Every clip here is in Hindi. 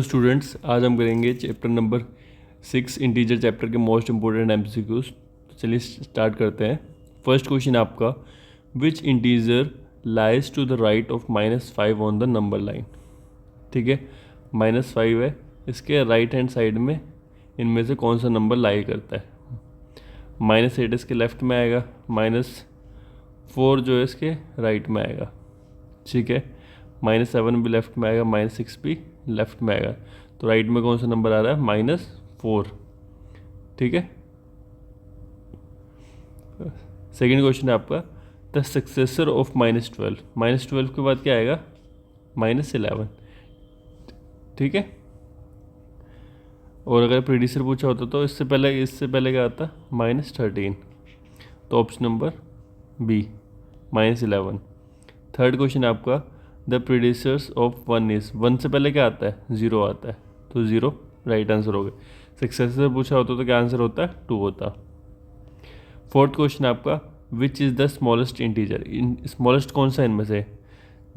स्टूडेंट्स, आज हम करेंगे चैप्टर नंबर 6 इंटीजर चैप्टर के मोस्ट इंपॉर्टेंट एमसीक्यूज। तो चलिए स्टार्ट करते हैं। फर्स्ट क्वेश्चन आपका, which integer lies to the right of -5 on the number line. ठीक है, -5 है, इसके राइट हैंड साइड में इनमें से कौन सा नंबर लाई करता है। -8 इसके लेफ्ट में आएगा, -4 जो है इसके राइट में आएगा। ठीक है, -7 भी लेफ्ट में आएगा, -6 भी लेफ्ट में आएगा। तो राइट में कौन सा नंबर आ रहा है? -4। ठीक है, सेकेंड क्वेश्चन है आपका, द सक्सेसर ऑफ -12। -12 के बाद क्या आएगा? -11। ठीक है, और अगर प्रीडिसर पूछा होता तो इससे पहले क्या आता? -13। तो option number B, -11। Third question है आपका, द प्रीडिसर्स ऑफ 1 इज। 1 से पहले क्या आता है? 0 आता है, तो 0 राइट आंसर हो गया। सक्सेसर पूछा होता तो क्या आंसर होता है? 2 होता। फोर्थ क्वेश्चन आपका, which is the smallest integer. Smallest कौन सा इनमें से?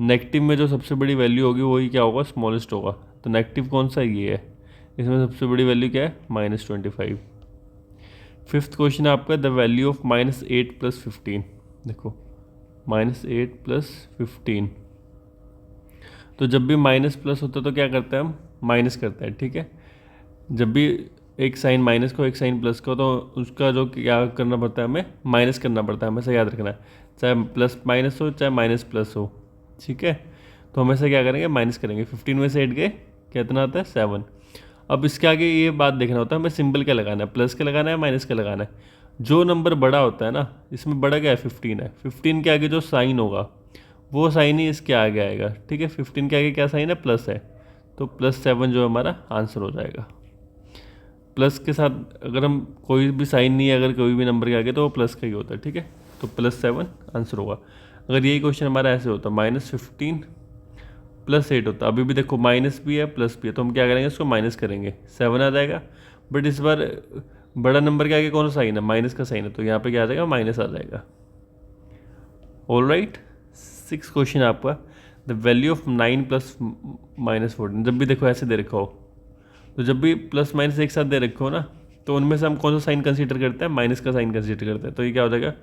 नेगेटिव में जो सबसे बड़ी वैल्यू होगी वही क्या होगा? स्मॉलेस्ट होगा। तो नेगेटिव कौन सा? ये है, इसमें सबसे बड़ी वैल्यू क्या है? -25। फिफ्थ क्वेश्चन आपका, द वैल्यू ऑफ -8 + 15। देखो, -8 + 15, तो जब भी माइनस प्लस होता है तो क्या करते हैं हम? माइनस करते हैं। ठीक है, जब भी एक साइन माइनस को एक साइन प्लस को, तो उसका जो क्या करना पड़ता है, हमें माइनस करना पड़ता है। हमेशा याद रखना है, चाहे प्लस माइनस हो चाहे माइनस प्लस हो। ठीक है, तो हमेशा क्या करेंगे? माइनस करेंगे। 15 में से 8 गए, कितना आता है? 7। अब इसके आगे ये बात देखना होता है हमें, सिंबल क्या लगाना है, प्लस का लगाना है, माइनस का लगाना है। जो नंबर बड़ा होता है ना, इसमें बड़ा क्या है? 15 है। 15 के आगे जो साइन होगा वो साइन ही इसके आगे आएगा। ठीक है, 15 के आगे क्या साइन है? प्लस है, तो +7 जो हमारा आंसर हो जाएगा। प्लस के साथ अगर हम कोई भी साइन नहीं है, अगर कोई भी नंबर के आगे, तो वो प्लस का ही होता है। ठीक है, तो +7 आंसर होगा। अगर यही क्वेश्चन हमारा ऐसे होता, -15 + 8 होता, अभी भी देखो माइनस भी है प्लस भी है, तो हम क्या करेंगे? इसको माइनस करेंगे, 7 आ जाएगा। बट इस बार बड़ा नंबर के आगे कौन सा साइन है? माइनस का साइन है, तो यहाँ पे क्या आ जाएगा? माइनस आ जाएगा। All right. 6 क्वेश्चन आपका, द वैल्यू ऑफ 9 + -14। जब भी देखो ऐसे दे रखा हो, तो जब भी प्लस माइनस एक साथ दे रखे हो ना, तो उनमें से हम कौन सा साइन कंसीडर करते हैं? माइनस का साइन कंसीडर करते हैं। तो ये क्या हो जाएगा?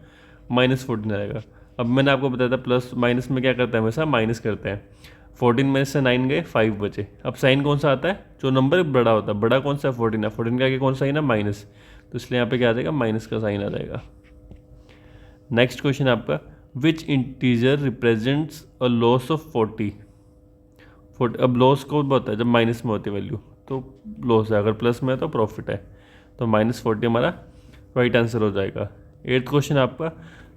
-14 आएगा। अब मैंने आपको बताया था प्लस माइनस में क्या करते हैं? हमेशा माइनस करते हैं। 14 में से 9 गए, 5 बचे। अब साइन कौन सा आता है? जो नंबर बड़ा होता है। बड़ा कौन सा है? 14 है। 14 के आगे कौन सा साइन है? माइनस, तो इसलिए यहाँ पे क्या आ जाएगा? माइनस का साइन आ जाएगा। नेक्स्ट क्वेश्चन आपका, which integer represents a loss of 40। अब लॉस कब होता है? जब माइनस में होती है वैल्यू, तो लॉस है। अगर प्लस में है तो प्रॉफिट है। तो -40 हमारा राइट आंसर हो जाएगा। 8th क्वेश्चन आपका,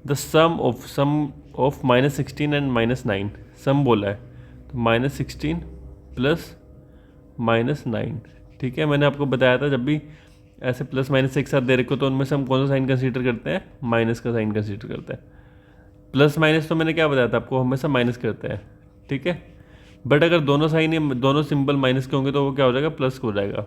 द सम ऑफ -16 एंड -9। सम बोला है, तो -16 + -9। ठीक है, मैंने आपको बताया था जब भी ऐसे प्लस माइनस एक साथ दे रखो, तो उनमें से हम कौन सा साइन कंसीडर करते हैं? माइनस का साइन कंसीडर करते हैं। प्लस माइनस तो मैंने क्या बताया था आपको? हमेशा माइनस करते हैं। ठीक है, बट अगर दोनों साइन दोनों सिंबल माइनस के होंगे तो वो क्या हो जाएगा? प्लस हो जाएगा।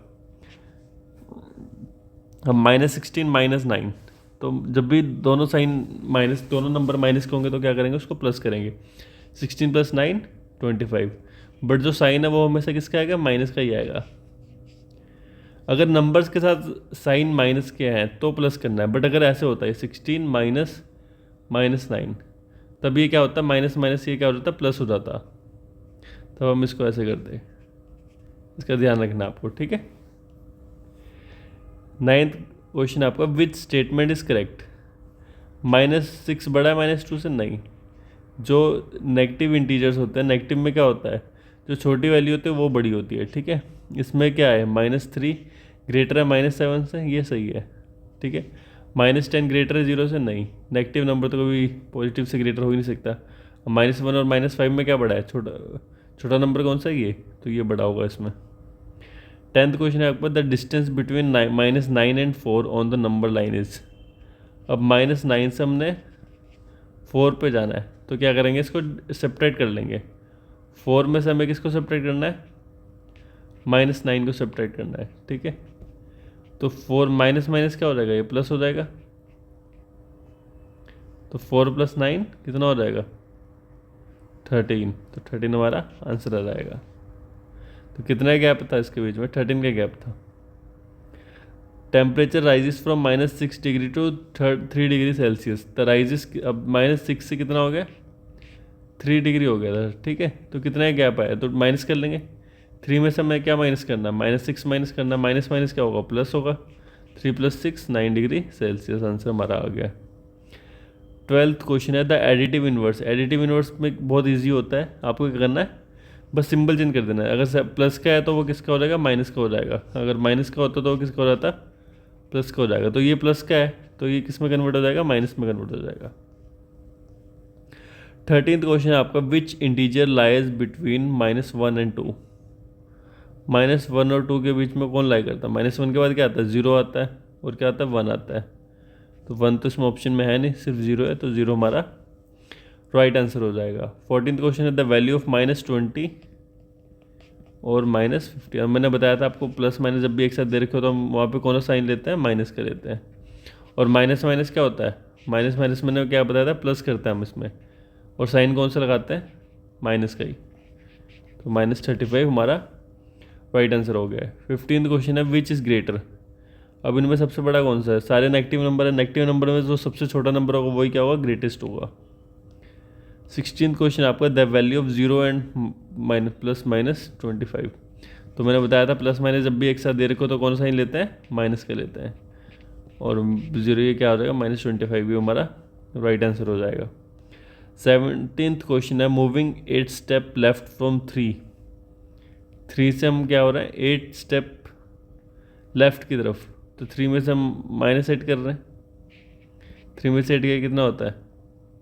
अब -16 -9, तो जब भी दोनों साइन माइनस, दोनों नंबर माइनस के होंगे तो क्या करेंगे? उसको प्लस करेंगे। 16 + 9 25। बट जो साइन है वो हमेशा किसका आएगा? माइनस का ही आएगा। अगर नंबर्स के साथ साइन माइनस के हैं तो प्लस करना है, बट अगर ऐसे होता है 16 -9, तब ये क्या होता है? माइनस माइनस ये क्या हो जाता है? प्लस हो जाता। तब हम इसको ऐसे करते हैं, इसका ध्यान रखना आपको। ठीक है, 9th क्वेश्चन आपका, विच स्टेटमेंट इज करेक्ट। -6 बड़ा है -2 से? नहीं। जो नेगेटिव इंटीजर्स होते हैं, नेगेटिव में क्या होता है? जो छोटी वैल्यू होती है वो बड़ी होती है। ठीक है, इसमें क्या है? -3 ग्रेटर है -7 से, ये सही है। ठीक है, -10 ग्रेटर है 0 से? नहीं। नेगेटिव नंबर तो कभी पॉजिटिव से ग्रेटर हो ही नहीं सकता। -1 और -5 में क्या बड़ा है? छोटा नंबर कौन सा है? ये, तो ये बड़ा होगा इसमें। 10th क्वेश्चन है आपका, the distance between -9 and 4 on the number line is. अब -9 से हमने 4 पे जाना है, तो क्या करेंगे? इसको सेपरेट कर लेंगे। 4 में से हमें किसको सेपरेट करना है? -9 को सेपरेट करना है। ठीक है, तो 4 माइनस माइनस क्या हो जाएगा? ये प्लस हो जाएगा। तो 4 + 9 कितना हो जाएगा? 13। तो 13 हमारा आंसर आ जाएगा। तो कितना गैप था इसके बीच में? 13 का गैप था। Temperature rises from -6 degree to 3 degree Celsius. तो राइजेस अब -6 से कितना हो गया? 3 डिग्री हो गया था, ठीक है। तो कितना गैप आया? तो माइनस कर लेंगे। 3 में से हमें क्या माइनस करना? -6 माइनस करना। माइनस माइनस क्या होगा? प्लस होगा। 3 + 6 9 डिग्री सेल्सियस आंसर हमारा आ गया। 12th क्वेश्चन है the additive inverse. Additive inverse में बहुत ईजी होता है, आपको क्या करना है? बस सिंबल चेंज कर देना है। अगर प्लस का है तो वो किसका हो जाएगा? माइनस का हो जाएगा। अगर माइनस का होता तो वो किसका हो जाता? प्लस का हो जाएगा। तो ये प्लस का है तो ये किस में कन्वर्ट हो जाएगा? माइनस में कन्वर्ट हो जाएगा। 13th क्वेश्चन है आपका which integer lies between -1 and 2। -1 और 2 के बीच में कौन लाई करता है? -1 के बाद क्या आता है? 0 आता है। और क्या आता है? 1 आता है। तो 1 तो इसमें ऑप्शन में है नहीं, सिर्फ 0 है, तो 0 हमारा राइट आंसर हो जाएगा। 14th क्वेश्चन है द वैल्यू ऑफ -20 और -50। अब मैंने बताया था आपको प्लस माइनस जब भी एक साथ दे रखे हो तो हम वहाँ पे कौन सा साइन लेते हैं? माइनस का लेते हैं। और माइनस माइनस क्या होता है? माइनस माइनस मैंने क्या बताया था? प्लस करते हैं हम इसमें। और साइन कौन सा लगाते हैं? माइनस का ही। तो -35 हमारा राइट आंसर हो गया है। 15th क्वेश्चन है विच इज़ ग्रेटर। अब इनमें सबसे बड़ा कौन सा है? सारे नेगेटिव नंबर है। नेगेटिव नंबर में जो सबसे छोटा नंबर होगा वही क्या होगा? ग्रेटेस्ट होगा। 16th क्वेश्चन आपका द वैल्यू ऑफ 0 एंड +-25। तो मैंने बताया था प्लस माइनस जब भी एक साथ दे रखो तो कौन सा साइन लेते हैं? माइनस का लेते हैं। और 0 ये क्या हो जाएगा? -25 भी हमारा राइट आंसर हो जाएगा। 17th क्वेश्चन है मूविंग 8 स्टेप लेफ्ट फ्रॉम 3 से हम क्या हो रहा है? 8 स्टेप लेफ्ट की तरफ। तो 3 में से हम -8 कर रहे हैं। 3 में से 8 का कितना होता है?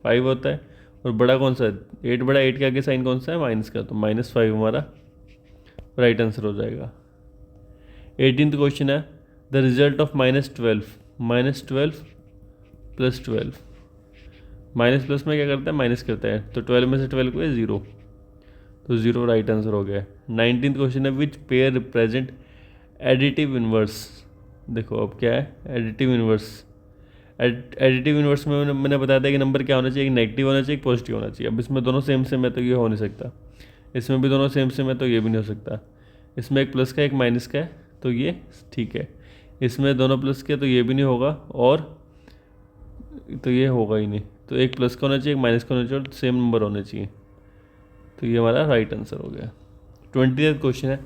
5 होता है। और बड़ा कौन सा है? 8 बड़ा। 8 के आगे साइन कौन सा है? माइनस का। तो -5 हमारा राइट आंसर हो जाएगा। 18th क्वेश्चन है the result of -12 + 12। Minus plus में क्या करता है? माइनस करता है। तो 12 में से 12 को 0, तो 0 राइट आंसर हो गया। 19th क्वेश्चन है which pair represent additive inverse. देखो अब क्या है? Additive inverse. एडिटिव इन्वर्स में मैंने बताया था कि नंबर क्या होना चाहिए? एक नेगेटिव होना चाहिए, एक पॉजिटिव होना चाहिए। अब इसमें दोनों सेम सेम है तो ये हो नहीं सकता। इसमें भी दोनों सेम सेम है तो ये भी नहीं हो सकता। इसमें एक प्लस का एक माइनस का है तो ये ठीक है। इसमें दोनों प्लस के तो ये भी नहीं होगा और तो ये होगा ही नहीं। तो एक प्लस का होना चाहिए, एक माइनस का होना चाहिए और सेम नंबर होने चाहिए। तो ये हमारा राइट आंसर हो गया। 20th क्वेश्चन है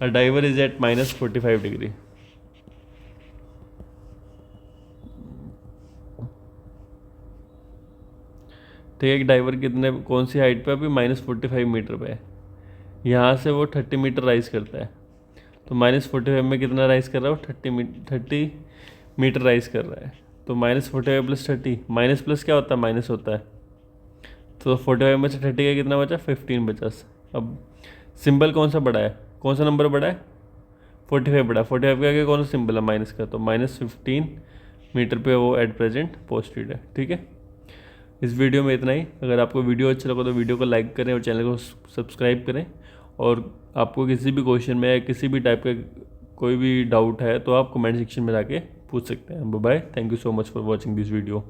अ डाइवर इज एट -45 डिग्री। तो एक डाइवर कितने कौन सी हाइट पे? अभी -45 मीटर पे है। यहाँ से वो 30 मीटर राइज करता है। तो -45 में कितना राइज कर रहा है वो? 30 मीटर राइज कर रहा है। तो -45 + 30, माइनस प्लस क्या होता है? माइनस होता है। तो 45 में से 30 का कितना बचा? 15 बचा। अब सिंबल कौन सा बड़ा है? कौन सा नंबर बड़ा है? 45 बड़ा। 45 के आगे कौन सा सिंबल है? माइनस का। तो -15 मीटर पे वो एट प्रेजेंट पोस्टेड है, ठीक है। इस वीडियो में इतना ही। अगर आपको वीडियो अच्छा लगा तो वीडियो को लाइक करें और चैनल को सब्सक्राइब करें। और आपको किसी भी क्वेश्चन में या किसी भी टाइप का कोई भी डाउट है तो आप कमेंट सेक्शन में जाके पूछ सकते हैं। Bye bye. Thank you so much for watching this video.